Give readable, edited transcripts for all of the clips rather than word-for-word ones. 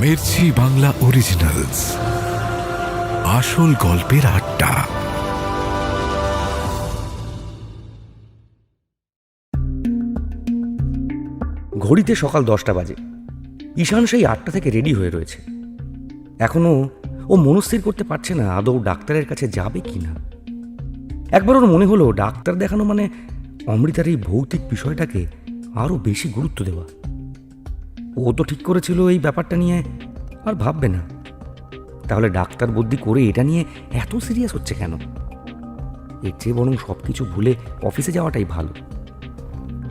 Mirchi Bangla originals, আসল গল্পের আড্ডা। ঘড়িতে সকাল 10টা বাজে। ঈশান সেই 8টা থেকে রেডি হয়ে রয়েছে। এখনো ও মনস্থির করতে পারছে না আদৌ ডাক্তারের কাছে যাবে কি না। একবার ওর মনে হলো ডাক্তার দেখানো মানে অমৃতার এই ভৌতিক বিষয়টাকে আরও বেশি গুরুত্ব দেওয়া। ও তো ঠিক করেছিল এই ব্যাপারটা নিয়ে আর ভাববে না, তাহলে ডাক্তার বুদ্ধি করে এটা নিয়ে এত সিরিয়াস হচ্ছে কেন? এর চেয়ে বরং সব কিছু ভুলে অফিসে যাওয়াটাই ভালো।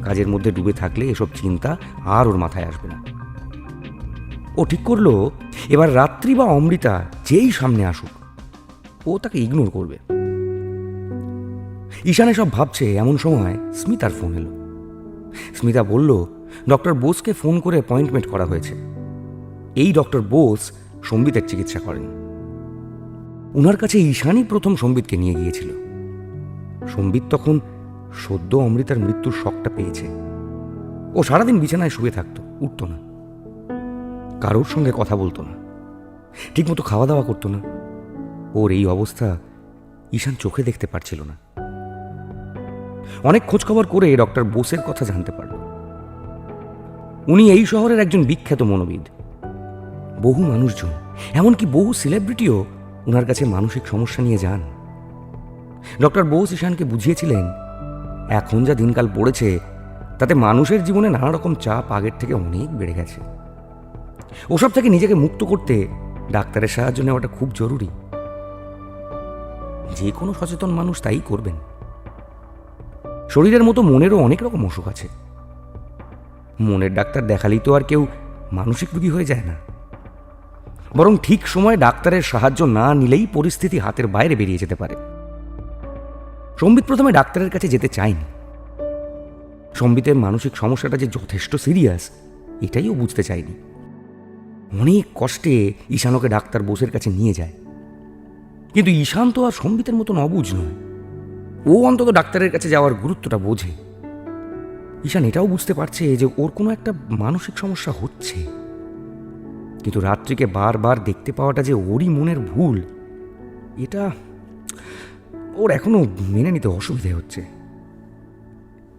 কাজের মধ্যে ডুবে থাকলে এসব চিন্তা আর ওর মাথায় আসবে না। ও ঠিক করলো এবার রাত্রি বা অমৃতা যেই সামনে আসুক ও তাকে ইগনোর করবে। ঈশান এসব ভাবছে এমন সময় স্মিতার ফোন এলো। স্মিতা বলল ডক্টর বোসকে ফোন করে অ্যাপয়েন্টমেন্ট করা হয়েছে। এই ডক্টর বোস সম্বিতের চিকিৎসা করেন। ওনার কাছে ঈশানই প্রথম সম্বিতকে নিয়ে গিয়েছিল। সম্বিত তখন সদ্য অমৃতার মৃত্যুর শকটা পেয়েছে। ও সারাদিন বিছানায় শুয়ে থাকতো, উঠত না, কারোর সঙ্গে কথা বলতো না, ঠিকমতো খাওয়া দাওয়া করতো না। ওর এই অবস্থা ঈশান চোখে দেখতে পারছিল না। অনেক খোঁজখবর করে ডক্টর বোসের কথা জানতে পারল। উনি এই শহরের একজন বিখ্যাত মনোবিদ। বহু মানুষজন, এমনকি বহু সেলিব্রিটিও ওনার কাছে মানসিক সমস্যা নিয়ে যান। ডক্টর বোস ঈশানকে বুঝিয়েছিলেন এখন যা দিনকাল পড়েছে তাতে মানুষের জীবনে নানা রকম চাপ আগের থেকে অনেক বেড়ে গেছে। ওসব থেকে নিজেকে মুক্ত করতে ডাক্তারের সাহায্য নেওয়াটা খুব জরুরি। যে কোনো সচেতন মানুষ তাই করবেন। শরীরের মতো মনেরও অনেক রকম অসুখ আছে। মনের ডাক্তার দেখালেই তো আর কেউ মানসিক রোগী হয়ে যায় না। বরং ঠিক সময়ে ডাক্তারের সাহায্য না নিলেই পরিস্থিতি হাতের বাইরে বেরিয়ে যেতে পারে। সম্বিত প্রথমে ডাক্তারের কাছে যেতে চায়নি। সম্বিতের মানসিক সমস্যাটা যে যথেষ্ট সিরিয়াস এটাই ও বুঝতে চায়নি। অনেক কষ্টে ঈশানকে ডাক্তার বোসের কাছে নিয়ে যায়। কিন্তু ঈশান তো আর সম্বিতের মতন অবুঝ নয়। ও অন্তত ডাক্তারের কাছে যাওয়ার গুরুত্বটা বোঝে। ঈশান এটাও বুঝতে পারছে যে ওর কোনো একটা মানসিক সমস্যা হচ্ছে। কিন্তু রাত্রিকে বারবার দেখতে পাওয়াটা যে ওরই মনের ভুল, এটা ওর এখনো মেনে নিতে অসুবিধে হচ্ছে।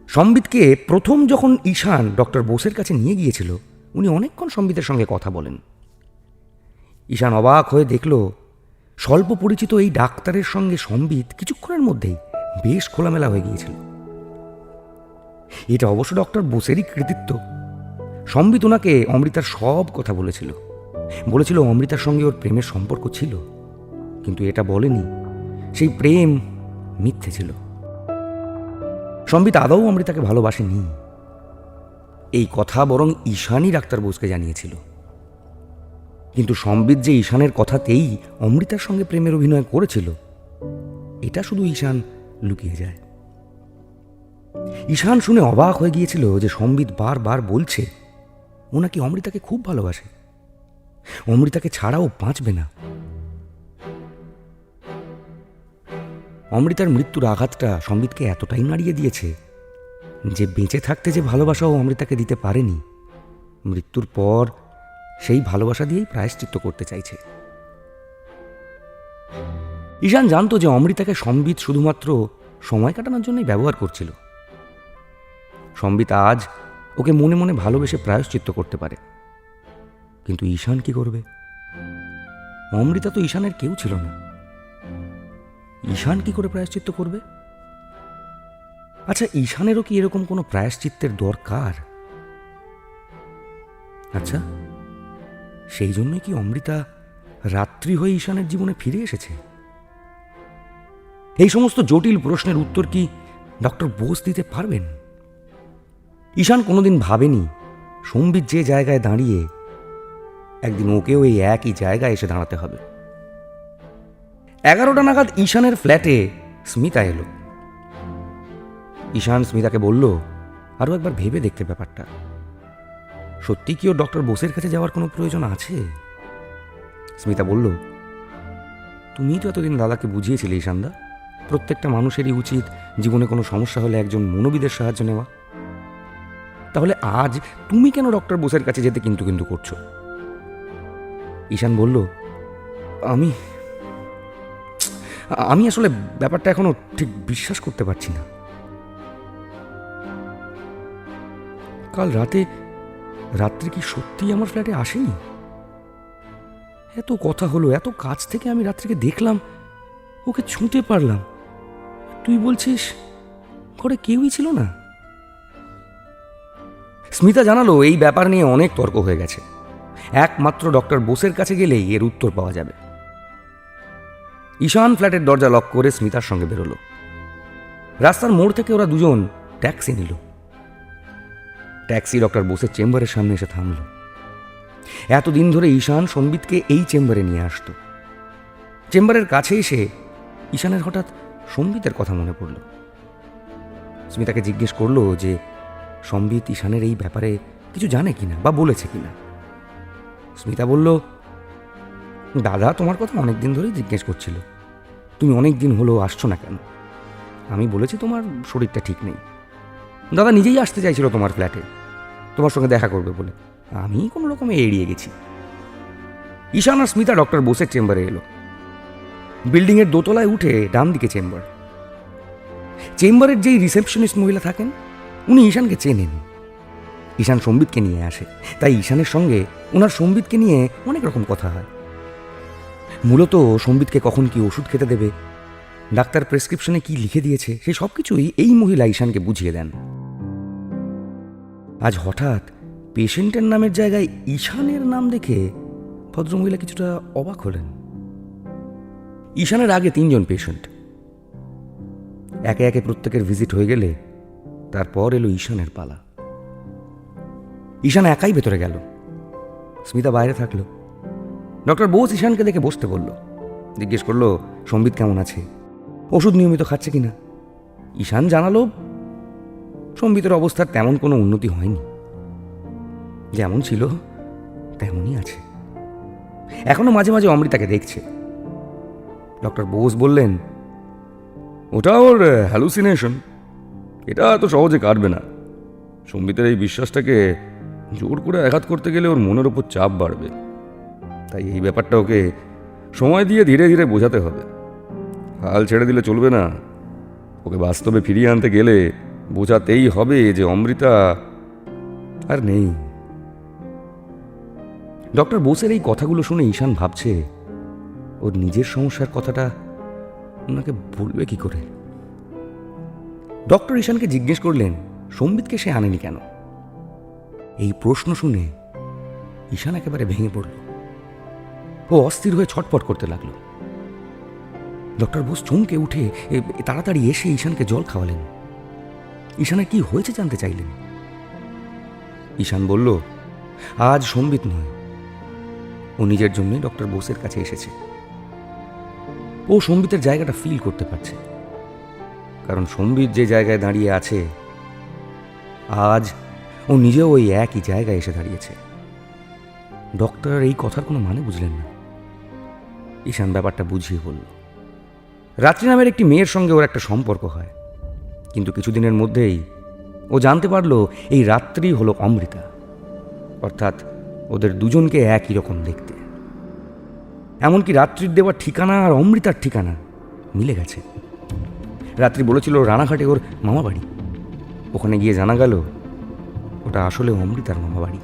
সম্বিতকে প্রথম যখন ঈশান ডক্টর বোসের কাছে নিয়ে গিয়েছিল উনি অনেকক্ষণ সম্বিতের সঙ্গে কথা বলেন। ঈশান অবাক হয়ে দেখল স্বল্প পরিচিত এই ডাক্তারের সঙ্গে সম্বিত কিছুক্ষণের মধ্যেই বেশ খোলামেলা হয়ে গিয়েছিল। এটা অবশ্য ডক্টর বোসেরই কৃতিত্ব। সম্বিত ওনাকে অমৃতার সব কথা বলেছিল। অমৃতার সঙ্গে ওর প্রেমের সম্পর্ক ছিল, কিন্তু এটা বলেনি সেই প্রেম মিথ্যে ছিল। সম্বিত আদৌ অমৃতাকে ভালোবাসেনি। এই কথা বরং ঈশানই ডাক্তার বোসকে জানিয়েছিল। কিন্তু সম্বিত যে ঈশানের কথাতেই অমৃতার সঙ্গে প্রেমের অভিনয় করেছিল এটা শুধু ঈশান লুকিয়ে যায়। ঈশান শুনে অবাক হয়ে গিয়েছিল যে সম্বিত বারবার বলছে ও নাকি অমৃতাকে খুব ভালোবাসে, অমৃতাকে ছাড়াও বাঁচবে না। অমৃতার মৃত্যুর আঘাতটা সম্বিতকে এতটাই নাড়িয়ে দিয়েছে যে বেঁচে থাকতে যে ভালোবাসাও অমৃতাকে দিতে পারেনি, মৃত্যুর পর সেই ভালোবাসা দিয়েই প্রায়শ্চিত্ত করতে চাইছে। ঈশান জানতো যে অমৃতাকে সম্বিত শুধুমাত্র সময় কাটানোর জন্যই ব্যবহার করছিল। সম্বিত আজ ওকে মনে মনে ভালোবেসে প্রায়শ্চিত্ত করতে পারে, কিন্তু ঈশান কি করবে? অমৃতা তো ঈশানের কেউ ছিল না। ঈশান কি করে প্রায়শ্চিত্ত করবে? আচ্ছা, ঈশানেরও কি এরকম কোনো প্রায়শ্চিত্তের দরকার? আচ্ছা, সেই জন্যই কি অমৃতা রাত্রি হয়ে ঈশানের জীবনে ফিরে এসেছে? এই সমস্ত জটিল প্রশ্নের উত্তর কি ডক্টর বোস দিতে পারবেন? ঈশান কোনোদিন ভাবেনি সম্বিত যে জায়গায় দাঁড়িয়ে একদিন ওকেও এই একই জায়গায় এসে দাঁড়াতে হবে। 11টা নাগাদ ঈশানের ফ্ল্যাটে স্মিতা এলো। ঈশান স্মিতাকে বলল আরও একবার ভেবে দেখতে ব্যাপারটা। সত্যি কি ওর ডক্টর বোসের কাছে যাওয়ার কোনো প্রয়োজন আছে? স্মিতা বলল, তুমিই তো এতদিন দাদাকে বুঝিয়েছিলে ঈশানদা, প্রত্যেকটা মানুষেরই উচিত জীবনে কোনো সমস্যা হলে একজন মনোবিদের সাহায্য নেওয়া। তাহলে আজ তুমি কেন ডক্টর বোসের কাছে যেতে কিন্তু করছো? ঈশান বলল, আমি আমি আসলে ব্যাপারটা এখনো ঠিক বিশ্বাস করতে পারছি না। কাল রাত্রে কি সত্যিই আমার ফ্ল্যাটে আসেনি? এত কথা হলো, এত কাছ থেকে আমি রাত্রিকে দেখলাম, ওকে ছুঁতে পারলাম, তুই বলছিস ঘরে কেউই ছিল না? স্মিতা জানালো, এই ব্যাপার নিয়ে অনেক তর্ক হয়ে গেছে, একমাত্র ডক্টর বোসের কাছে গেলেই এর উত্তর পাওয়া যাবে। ঈশান ফ্ল্যাটের দরজা লক করে স্মিতার সঙ্গে বেরোলো। রাস্তার মোড় থেকে ওরা দুজন ট্যাক্সি নিল। ট্যাক্সি ডক্টর বোসের চেম্বারের সামনে এসে থামল। এতদিন ধরে ঈশান সম্বিতকে এই চেম্বারে নিয়ে আসতো। চেম্বারের কাছে এসে ঈশানের হঠাৎ সম্বিতের কথা মনে পড়ল। স্মিতাকে জিজ্ঞেস করলো যে সম্বিত ঈশানের এই ব্যাপারে কিছু জানে কিনা বা বলেছে কিনা। স্মিতা বলল, দাদা তোমার কথা অনেক দিন ধরেই জিজ্ঞেস করছিল, তুমি অনেক দিন হলো আসছো না কেন? আমি বলেছি তোমার শরীরটা ঠিক নেই। দাদা নিজেই আসতে চাইছিল তোমার ফ্ল্যাটে, তোমার সঙ্গে দেখা করবে বলে, আমি কোনো রকমে এড়িয়ে গেছি। ঈশান আর স্মিতা ডক্টর বোসের চেম্বারে এলো। বিল্ডিংয়ের দোতলায় উঠে ডান দিকে চেম্বার। চেম্বারের যেই রিসেপশনিস্ট মহিলা থাকেন উনি ঈশানকে চেনেন। ঈশান সম্বিতকে নিয়ে আসে, তাই ঈশানের সঙ্গে ওনার সম্বিতকে নিয়ে অনেক রকম কথা হয়। মূলত সম্বিতকে কখন কি ওষুধ খেতে দেবে, ডাক্তার প্রেসক্রিপশনে কি লিখে দিয়েছে, সেই সব কিছুই এই মহিলা ঈশানকে বুঝিয়ে দেন। আজ হঠাৎ পেশেন্টের নামের জায়গায় ঈশানের নাম দেখে ভদ্রমহিলা কিছুটা অবাক হলেন। ঈশানের আগে 3 জন পেশেন্ট, একে একে প্রত্যেকের ভিজিট হয়ে গেলে তারপর এলো ঈশানের পালা। ঈশান একাই ভেতরে গেল, স্মিতা বাইরে থাকলো। ডক্টর বোস ঈশানকে দেখে বসতে বলল, জিজ্ঞেস করলো সম্বিত কেমন আছে, ওষুধ নিয়মিত খাচ্ছে কিনা। ঈশান জানালো সম্বিতের অবস্থার তেমন কোনো উন্নতি হয়নি, যেমন ছিল তেমনই আছে, এখনো মাঝে মাঝে অমৃতাকে দেখছে। ডক্টর বোস বললেন, ওটা ওর হ্যালুসিনেশন, এটা এত সহজে কাটবে না। সম্বিতের এই বিশ্বাসটাকে জোর করে আঘাত করতে গেলে ওর মনের ওপর চাপ বাড়বে, তাই এই ব্যাপারটা ওকে সময় দিয়ে ধীরে ধীরে বোঝাতে হবে। হাল ছেড়ে দিলে চলবে না, ওকে বাস্তবে ফিরিয়ে আনতে গেলে বোঝাতেই হবে যে অমৃতা আর নেই। ডক্টর বোসের এই কথাগুলো শুনে ঈশান ভাবছে ওর নিজের সমস্যার কথাটা ওনাকে বলবে কি করে। ডক্টর ঈশানকে জিজ্ঞেস করলেন সম্বিতকে সে আনেনি কেন। এই প্রশ্ন শুনে ঈশান একেবারে ভেঙে পড়ল। ও অস্থির হয়ে ছটফট করতে লাগলো। ডক্টর বোস চমকে উঠে তাড়াতাড়ি এসে ঈশানকে জল খাওয়ালেন। ঈশানের কি হয়েছে জানতে চাইলেন। ঈশান বলল, আজ সম্বিত নয়, ও নিজের জন্যই ডক্টর বোসের কাছে এসেছে। ও সম্বিতের জায়গাটা ফিল করতে পারছে, কারণ সম্বিত যে জায়গায় দাঁড়িয়ে আছে আজ ও নিজেও ওই একই জায়গায় এসে দাঁড়িয়েছে। ডক্টর এই কথার কোনো মানে বুঝলেন না। ঈশান ব্যাপারটা বুঝিয়ে বলল, রাত্রি নামের একটি মেয়ের সঙ্গে ওর একটা সম্পর্ক হয়, কিন্তু কিছুদিনের মধ্যেই ও জানতে পারলো এই রাত্রি হলো অমৃতা, অর্থাৎ ওদের দুজনকে একই রকম দেখতে। এমনকি রাত্রির দেওয়া ঠিকানা আর অমৃতার ঠিকানা মিলে গেছে। রাত্রি বলেছিল রানাঘাটে ওর মামা বাড়ি, ওখানে গিয়ে জানা গেল ওটা আসলে অমৃতার মামা বাড়ি।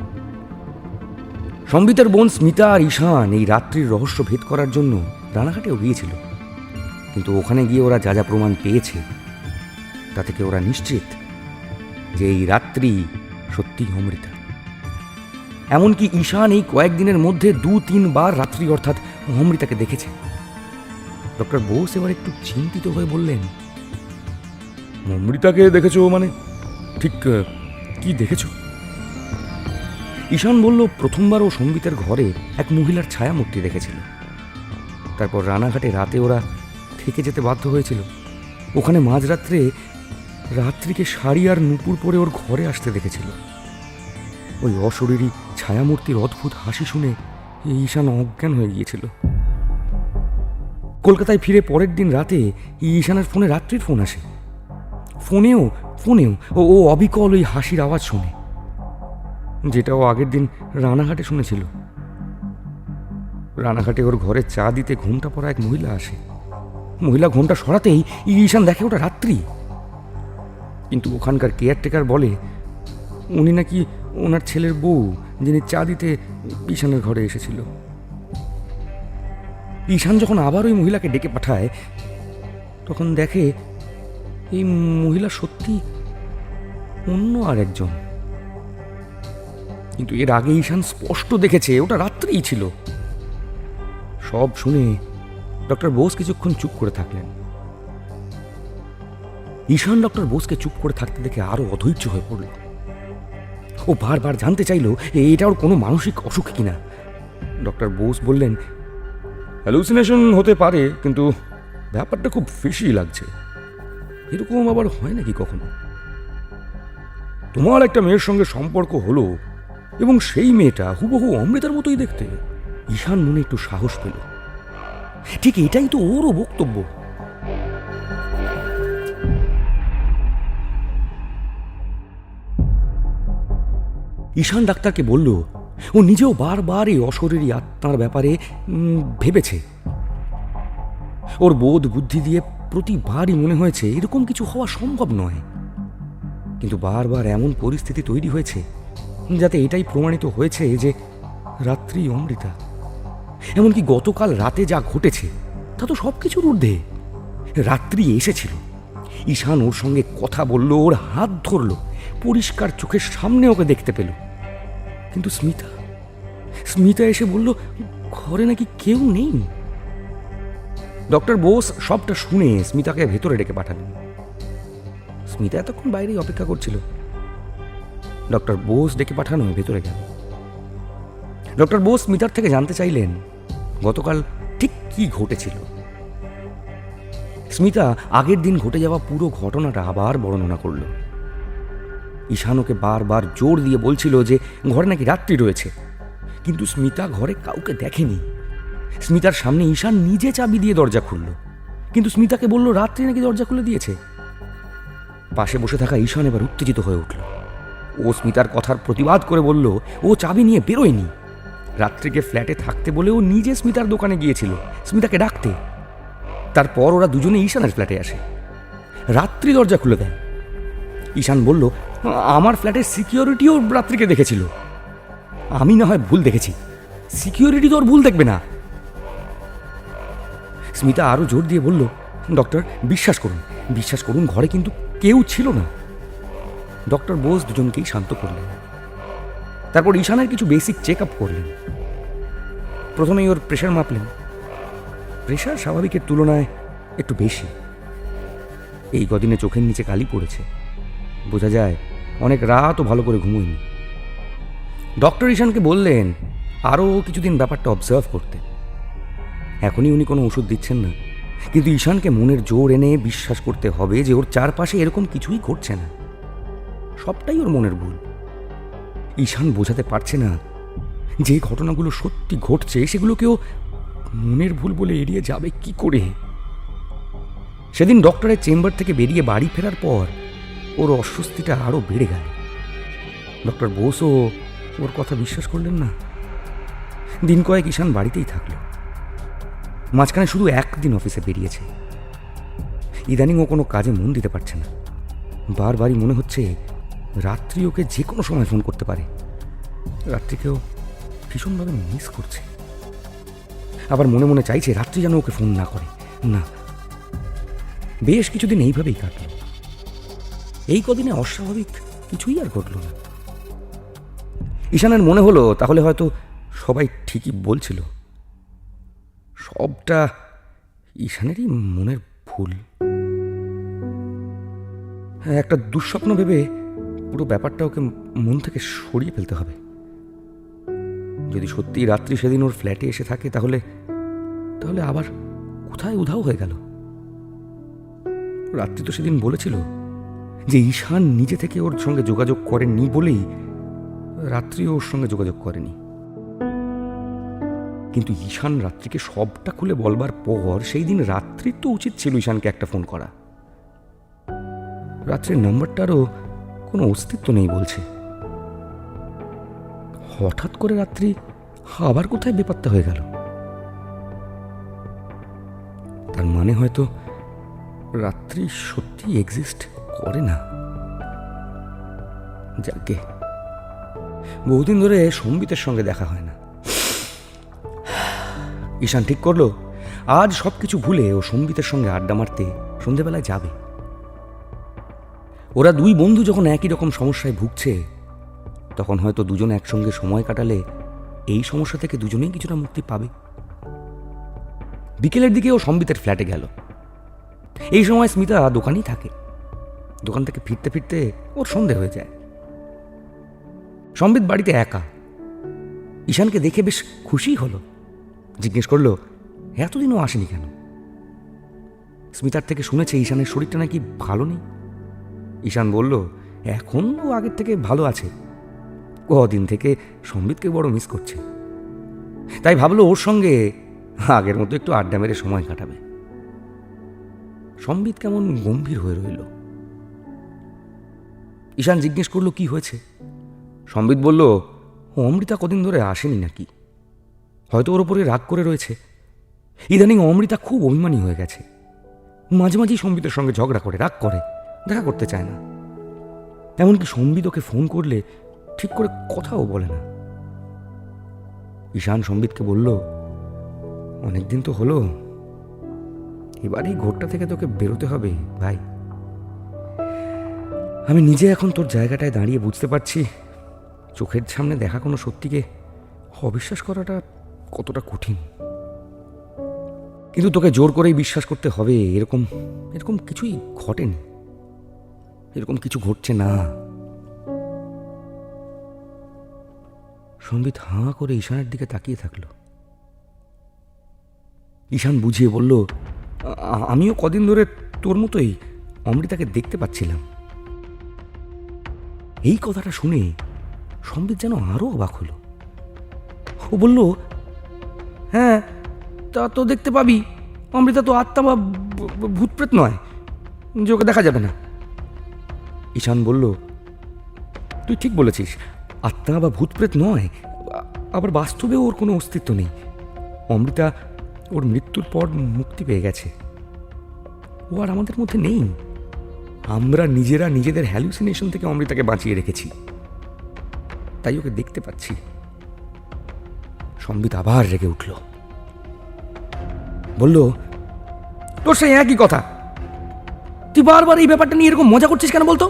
সম্বিতের বোন স্মিতা আর ঈশান এই রাত্রির রহস্য ভেদ করার জন্য রানাঘাটেও গিয়েছিল, কিন্তু ওখানে গিয়ে ওরা যা যা প্রমাণ পেয়েছে তা থেকে ওরা নিশ্চিত যে এই রাত্রি সত্যি অমৃতা। এমনকি ঈশান এই কয়েকদিনের মধ্যে 2-3 বার রাত্রি অর্থাৎ অমৃতাকে দেখেছে। ডক্টর বোস এবার একটু চিন্তিত হয়ে বললেন, অমৃতাকে দেখেছো মানে ঠিক কি দেখেছো? ঈশান বলল, প্রথমবার ও সম্বিতের ঘরে এক মহিলার ছায়ামূর্তি দেখেছিল। তারপর রানাঘাটে রাতে ওরা থেকে যেতে বাধ্য হয়েছিল। ওখানে মাঝরাত্রে রাত্রিকে শাড়ি আর নুপুর পরে ওর ঘরে আসতে দেখেছিল। ওই অশরীরী ছায়ামূর্তির অদ্ভুত হাসি শুনে ঈশান অজ্ঞান হয়ে গিয়েছিল। কলকাতায় ফিরে পরের দিন রাতে ঈশানের ফোনে রাত্রির ফোন আসে। ফোনেও ও অবিকল ওই হাসির আওয়াজ শোনে, যেটা ও আগের দিন রানাঘাটে শুনেছিল। রানাঘাটে ওর ঘরে চা দিতে ঘোমটা পরা এক মহিলা আসে। মহিলা ঘোমটা সরাতেই ঈশান দেখে ওটা রাত্রি। কিন্তু ওখানকার কেয়ারটেকার বলে উনি নাকি ওনার ছেলের বউ, যিনি চা দিতে ঈশানের ঘরে এসেছিল। ঈশান যখন আবার ওই মহিলাকে ডেকে পাঠায়, তখন দেখে এই মহিলা সত্যি অন্য আর একজন। কিন্তু এর আগে ঈশান স্পষ্ট দেখেছে ওটা রাত্রিই ছিল। সব শুনে ডক্টর বোস কিছুক্ষণ চুপ করে থাকলেন। ঈশান ডক্টর বোসকে চুপ করে থাকতে দেখে আরো অধৈর্য হয়ে পড়ল। ও বারবার জানতে চাইল এটা ওর কোনো মানসিক অসুখ কিনা। ডক্টর বোস বললেন, হ্যালুসিনেশন হতে পারে, কিন্তু ব্যাপারটা খুব ফিশি লাগছে। এরকম আবার হয় নাকি কখনো? তোমার একটা মেয়ের সঙ্গে সম্পর্ক হলো এবং সেই মেয়েটা হুবহু অমৃতার মতোই দেখতে। ঈশান মনে একটু সাহস পেল। ঠিক এটাই তো ওরও বক্তব্য। ঈশান ডাক্তারকে বলল ও নিজেও বারবার এই অশরীরী আত্মার ব্যাপারে ভেবেছে। ওর বোধ বুদ্ধি দিয়ে প্রতিবারই মনে হয়েছে এরকম কিছু হওয়া সম্ভব নয়, কিন্তু বারবার এমন পরিস্থিতি তৈরি হয়েছে যাতে এটাই প্রমাণিত হয়েছে যে রাত্রি অমৃতা। এমনকি গতকাল রাতে যা ঘটেছে তা তো সব কিছুর ঊর্ধ্বে। রাত্রি এসেছিল, ঈশান ওর সঙ্গে কথা বলল, ওর হাত ধরল, পরিষ্কার চোখের সামনে ওকে দেখতে পেল। কিন্তু স্মিতা এসে বলল ঘরে নাকি কেউ নেই। ডক্টর বোস সবটা শুনে স্মিতাকে ভেতরে ডেকে পাঠালেন। স্মিতা এতক্ষণ বাইরেই অপেক্ষা করছিল। ডক্টর বোস ডেকে পাঠানো ভেতরে গেল। ডক্টর বোস স্মিতার থেকে জানতে চাইলেন গতকাল ঠিক কি ঘটেছিল। স্মিতা আগের দিন ঘটে যাওয়া পুরো ঘটনাটা আবার বর্ণনা করল। ঈশান ওকে বারবার জোর দিয়ে বলছিল যে ঘরে নাকি রাত্রি রয়েছে, কিন্তু স্মিতা ঘরে কাউকে দেখেনি। স্মিতার সামনে ঈশান নিজে চাবি দিয়ে দরজা খুলল, কিন্তু স্মিতাকে বলল রাত্রি নাকি দরজা খুলে দিয়েছে। পাশে বসে থাকা ঈশান এবার উত্তেজিত হয়ে উঠল। ও স্মিতার কথার প্রতিবাদ করে বলল ও চাবি নিয়ে বেরোয়নি। রাত্রিকে ফ্ল্যাটে থাকতে বলে ও নিজে স্মিতার দোকানে গিয়েছিল স্মিতাকে ডাকতে। তারপর ওরা দুজনে ঈশানের ফ্ল্যাটে আসে। রাত্রি দরজা খুলে দেয়। ঈশান বলল আমার ফ্ল্যাটের সিকিউরিটিও রাত্রিকে দেখেছিল। আমি না হয় ভুল দেখেছি, সিকিউরিটি তো ওর ভুল দেখবে না। স্মিতা আরো জোর দিয়ে বলল ডক্টর বিশ্বাস করুন ঘরে কিন্তু কেউ ছিল না। ডক্টর বোস দুজনকেই শান্ত করলেন। তারপর ঈশানের কিছু বেসিক চেক আপ করলেন। প্রথমেই ওর প্রেশার মাপলেন। প্রেশার স্বাভাবিকের তুলনায় একটু বেশি। এই কদিনে চোখের নিচে কালি পড়েছে, বোঝা যায় অনেক রাতও ভালো করে ঘুমোয়নি। ডক্টর ঈশানকে বললেন আরও কিছুদিন ব্যাপারটা অবজার্ভ করতে। এখনই উনি কোনো ওষুধ দিচ্ছেন না, কিন্তু ঈশানকে মনের জোর এনে বিশ্বাস করতে হবে যে ওর চারপাশে এরকম কিছুই ঘটছে না, সবটাই ওর মনের ভুল। ঈশান বোঝাতে পারছে না যে ঘটনাগুলো সত্যি ঘটছে সেগুলোকেও মনের ভুল বলে এড়িয়ে যাবে কি করে। সেদিন ডক্টরের চেম্বার থেকে বেরিয়ে বাড়ি ফেরার পর ওর অস্বস্তিটা আরও বেড়ে গেল। ডক্টর বোসও ওর কথা বিশ্বাস করলেন না। দিন কয়েক ঈশান বাড়িতেই থাকলো। মাঝখানে শুধু একদিন অফিসে বেরিয়েছে। ইদানিং ও কোনো কাজে মন দিতে পারছে না। বারবারই মনে হচ্ছে রাত্রি ওকে যে কোনো সময় ফোন করতে পারে। রাত্রিকেও ভীষণভাবে মিস করছে। আবার মনে মনে চাইছে রাত্রি যেন ওকে ফোন না করে। না, বেশ কিছুদিন এইভাবেই কাটল। এই কদিনে অস্বাভাবিক কিছুই আর ঘটল না। ঈশানের মনে হলো তাহলে হয়তো সবাই ঠিকই বলছিল, সবটা ঈশানেরই মনের ভুল। একটা দুঃস্বপ্ন ভেবে পুরো ব্যাপারটা ওকে মন থেকে সরিয়ে ফেলতে হবে। যদি সত্যি রাত্রি সেদিন ওর ফ্ল্যাটে এসে থাকে তাহলে আবার কোথায় উধাও হয়ে গেল। রাত্রি তো সেদিন বলেছিল যে ঈশান নিজে থেকে ওর সঙ্গে যোগাযোগ করেননি বলেই রাত্রি ওর সঙ্গে যোগাযোগ করেনি। কিন্তু ঈশান রাত্রিকে সবটা খুলে বলবার পর সেই দিন রাত্রির তো উচিত ছিল ঈশানকে একটা ফোন করা। রাত্রির নাম্বারটারও কোনো অস্তিত্ব নেই বলছে। হঠাৎ করে রাত্রি আবার কোথায় বেপাত্তা হয়ে গেল। তার মানে হয়তো রাত্রি সত্যি এক্সিস্ট করে না। যাকে বহুদিন ধরে সম্বিতের সঙ্গে দেখা হয় না। ঈশান ঠিক করলো আজ সবকিছু ভুলে ও সম্বিতের সঙ্গে আড্ডা মারতে সন্ধেবেলায় যাবে। ওরা দুই বন্ধু যখন একই রকম সমস্যায় ভুগছে, তখন হয়তো দুজন একসঙ্গে সময় কাটালে এই সমস্যা থেকে দুজনেই কিছুটা মুক্তি পাবে। বিকেলের দিকে ও সম্বিতের ফ্ল্যাটে গেল। এই সময় স্মিতা দোকানেই থাকে। দোকান থেকে ফিরতে ফিরতে ওর সন্ধে হয়ে যায়। সম্বিত বাড়িতে একা। ঈশানকে দেখে বেশ খুশি হলো। জিজ্ঞেস করলো এতদিনও আসেনি কেন। স্মিতার থেকে শুনেছে ঈশানের শরীরটা নাকি ভালো নেই। ঈশান বলল এখন ও আগের থেকে ভালো আছে, কদিন থেকে সম্বিতকে বড় মিস করছে, তাই ভাবলো ওর সঙ্গে আগের মতো একটু আড্ডা মেরে সময় কাটাবে। সম্বিত কেমন গম্ভীর হয়ে রইল। ঈশান জিজ্ঞেস করলো কি হয়েছে। সম্বিত বলল অমৃতা কদিন ধরে আসেনি নাকি, হয়তো ওর ওপরে রাগ করে রয়েছে। ইদানিং অমৃতা খুব অভিমানী হয়ে গেছে। মাঝে মাঝেই সম্বিতের সঙ্গে ঝগড়া করে, রাগ করে, দেখা করতে চায় না। এমনকি সম্বিত ওকে ফোন করলে ঠিক করে কথাও বলে না। ঈশান সম্বিতকে বলল অনেকদিন তো হলো, এবার এই ঘোরটা থেকে তোকে বেরোতে হবে ভাই। আমি নিজে এখন তোর জায়গাটায় দাঁড়িয়ে বুঝতে পারছি চোখের সামনে দেখা কোনো সত্যিকে অবিশ্বাস করাটা কতটা কঠিন। কিন্তু তোকে জোর করেই বিশ্বাস করতে হবে এরকম এরকম কিছুই ঘটেনি, এরকম কিছু ঘটছে না। সম্বিত হাঁ করে ঈশানের দিকে তাকিয়ে থাকলো। ঈশান বুঝিয়ে বলল আমিও কদিন ধরে তোর মতোই অমৃতাকে দেখতে পাচ্ছিলাম। এই কথাটা শুনে সম্বিত যেন আরো অবাক হলো। ও বলল হ্যাঁ তা তো দেখতে পাবি, অমৃতা তো আত্মা বা ভূতপ্রেত নয় যে ওকে দেখা যাবে না। ঈশান বলল তুই ঠিক বলেছিস, আত্মা বা ভূতপ্রেত নয়, আবার বাস্তবে ওর কোনো অস্তিত্ব নেই। অমৃতা ওর মৃত্যুর পর মুক্তি পেয়ে গেছে, ও আর আমাদের মধ্যে নেই। আমরা নিজেরা নিজেদের হ্যালুসিনেশন থেকে অমৃতাকে বাঁচিয়ে রেখেছি, তাই ওকে দেখতে পাচ্ছি। সম্বিত আবার রেগে উঠল, বলল তোর সেই একই কথা, তুই বারবার এই ব্যাপারটা নিয়ে এরকম মজা করছিস কেন বলতো।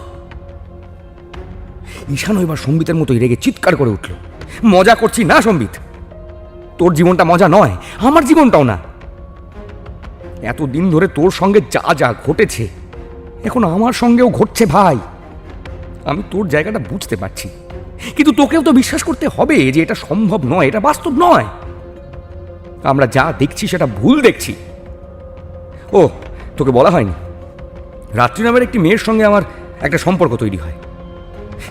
ঈশান এবার সম্বিতের মতোই রেগে চিৎকার করে উঠল মজা করছি না সম্বিত, তোর জীবনটা মজা নয়, আমার জীবনটাও না। এতদিন ধরে তোর সঙ্গে যা যা ঘটেছে এখন আমার সঙ্গেও ঘটছে ভাই। আমি তোর জায়গাটা বুঝতে পারছি, কিন্তু তোকেও তো বিশ্বাস করতে হবে যে এটা সম্ভব নয়, এটা বাস্তব নয়। আমরা যা দেখছি সেটা ভুল দেখছি। ও তোকে বলা হয়নি, রাত্রি নামের একটি মেয়ের সঙ্গে আমার একটা সম্পর্ক তৈরি হয়,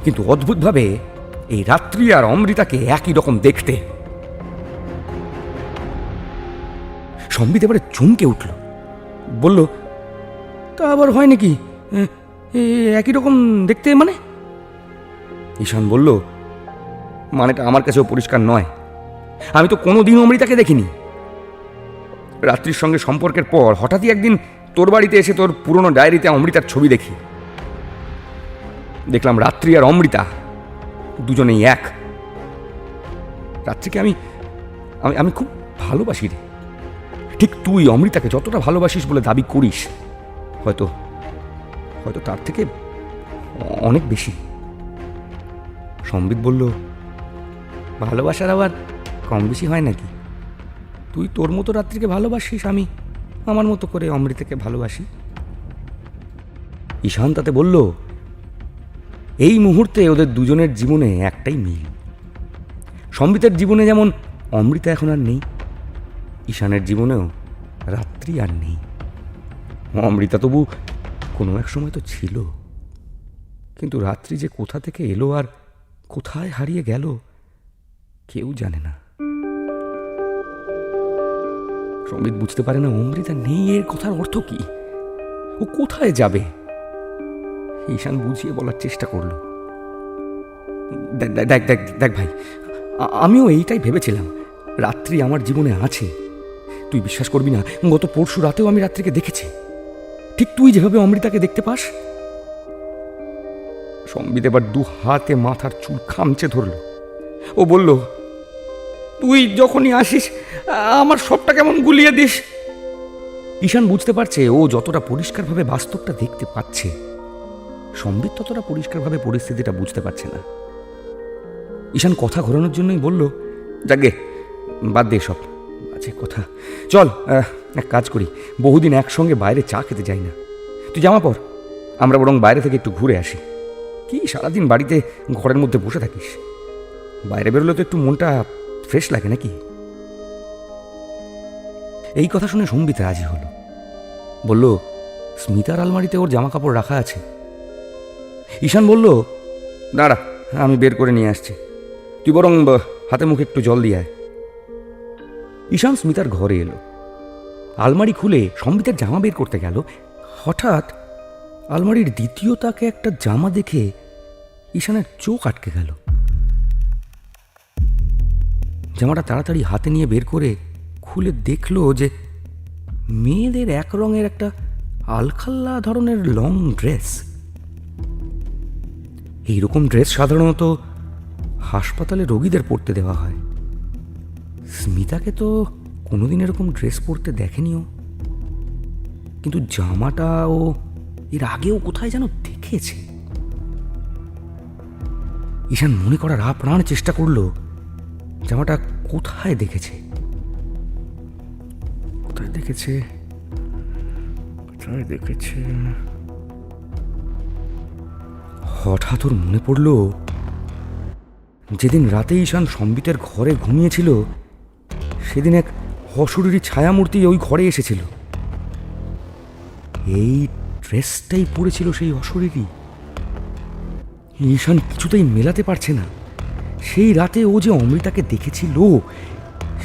কিন্তু অদ্ভুতভাবে এই রাত্রি আর অমৃতাকে একই রকম দেখতে। সম্বিত এবারে চমকে উঠল, বলল তা আবার হয় নাকি, একই রকম দেখতে মানে? ঈশান বলল মানেটা আমার কাছেও পরিষ্কার নয়। আমি তো কোনোদিন অমৃতাকে দেখিনি। রাত্রির সঙ্গে সম্পর্কের পর হঠাৎই একদিন তোর বাড়িতে এসে তোর পুরনো ডায়েরিতে অমৃতার ছবি দেখি, দেখলাম রাত্রি আর অমৃতা দুজনেই এক। রাত্রিকে আমি আমি আমি খুব ভালোবাসি রে, ঠিক তুই অমৃতাকে যতটা ভালোবাসিস বলে দাবি করিস, হয়তো হয়তো তার থেকে অনেক বেশি। সম্বিত বলল ভালোবাসার আবার কম বেশি হয় নাকি? তুই তোর মতো রাত্রিকে ভালোবাসিস, আমি আমার মতো করে অমৃতাকে ভালোবাসি। ঈশান তাতে বলল এই মুহূর্তে ওদের দুজনের জীবনে একটাই মিল। সম্বিতের জীবনে যেমন অমৃতা এখন আর নেই, ঈশানের জীবনেও রাত্রি আর নেই। অমৃতা তবু কোনো এক সময় তো ছিল, কিন্তু রাত্রি যে কোথা থেকে এলো আর কোথায় হারিয়ে গেল কেউ জানে না। সম্বিত বুঝতে পারে না অমৃতা নেই এর কথার অর্থ কি, ও কোথায় যাবে। ঈশান বুঝিয়ে বলার চেষ্টা করলো, দেখ দেখ দেখ দেখ ভাই, আমিও এইটাই ভেবেছিলাম, রাত্রি আমার জীবনে আছে, তুই বিশ্বাস করবি না, গত পরশু রাতেও আমি রাত্রিকে দেখেছি, ঠিক তুই যেভাবে অমৃতাকে দেখতে পাস। সম্বিত এবার 2 হাতে মাথার চুল খামচে ধরল। ও বলল, তুই যখনই আসিস আমার সবটা কেমন গুলিয়ে দিস। ঈশান বুঝতে পারছে ও যতটা পরিষ্কারভাবে বাস্তবটা দেখতে পাচ্ছে, সম্বিত ততটা পরিষ্কারভাবে পরিস্থিতিটা বুঝতে পারছে না। ঈশান কথা ঘোরানোর জন্যই বলল, যাকে বাদ দে সব আছে কথা, চল এক কাজ করি, বহুদিন একসঙ্গে বাইরে চা খেতে যাই না, তুই জামা পর, আমরা বরং বাইরে থেকে একটু ঘুরে আসি। কি সারাদিন বাড়িতে ঘরের মধ্যে বসে থাকিস, বাইরে বেরোলে তো একটু মনটা ফ্রেশ লাগে নাকি। এই কথা শুনে সম্বিত রাজি হলো, বলল, স্মিতার আলমারিতে ওর জামা কাপড় রাখা আছে। ঈশান বলল, দাঁড়া আমি বের করে নিয়ে আসছি, তুই বরং হাতে মুখে একটু জল দিয়ে আয়। ঈশান স্মিতার ঘরে এলো, আলমারি খুলে সম্বিতের জামা বের করতে গেল। হঠাৎ আলমারির দ্বিতীয় তাকে একটা জামা দেখে ঈশানের চোখ আটকে গেল। জামাটা তাড়াতাড়ি হাতে নিয়ে বের করে খুলে দেখলো যে মেয়েদের এক রঙের একটা আলখাল্লা ধরনের লং ড্রেস। এইরকম ড্রেস সাধারণত হাসপাতালে রোগীদের পরতে দেওয়া হয়। স্মিতাকে তো কোনোদিন এরকম ড্রেস পরতে দেখেনিও, কিন্তু জামাটা ও এর আগেও কোথায় যেন দেখেছে। ঈশান মনে করার আপ্রাণ চেষ্টা করলো জামাটা কোথায় দেখেছে, কোথায় দেখেছে, কোথায় দেখেছে। হঠাৎ ওর মনে পড়ল যেদিন রাতে ঈশান সম্বিতের ঘরে ঘুমিয়েছিল, সেদিন এক অশরীরী ছায়ামূর্তি ওই ঘরে এসেছিল। এই ড্রেসটাই পরেছিল সেই অশরীরী। ঈশান কিছুতেই মেলাতে পারছে না, সেই রাতে ও যে অমৃতাকে দেখেছিল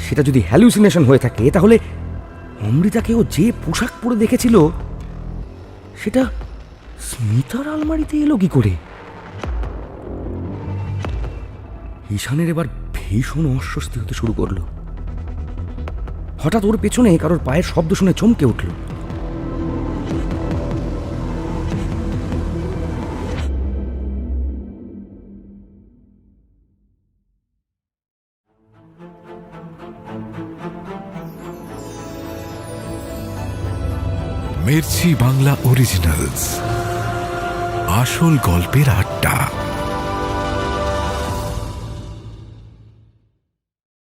সেটা যদি হ্যালুসিনেশন হয়ে থাকে, তাহলে অমৃতাকে ও যে পোশাক পরে দেখেছিল সেটা স্মিতার আলমারিতে এলো কি করে। ঈশানের এবার ভীষণ অস্বস্তি হতে শুরু করলো। হঠাৎ ওর পেছনে কারোর পায়ের শব্দ শুনে চমকে উঠল। মির্চি বাংলা অরিজিনালস, আসল গল্পের আড্ডা।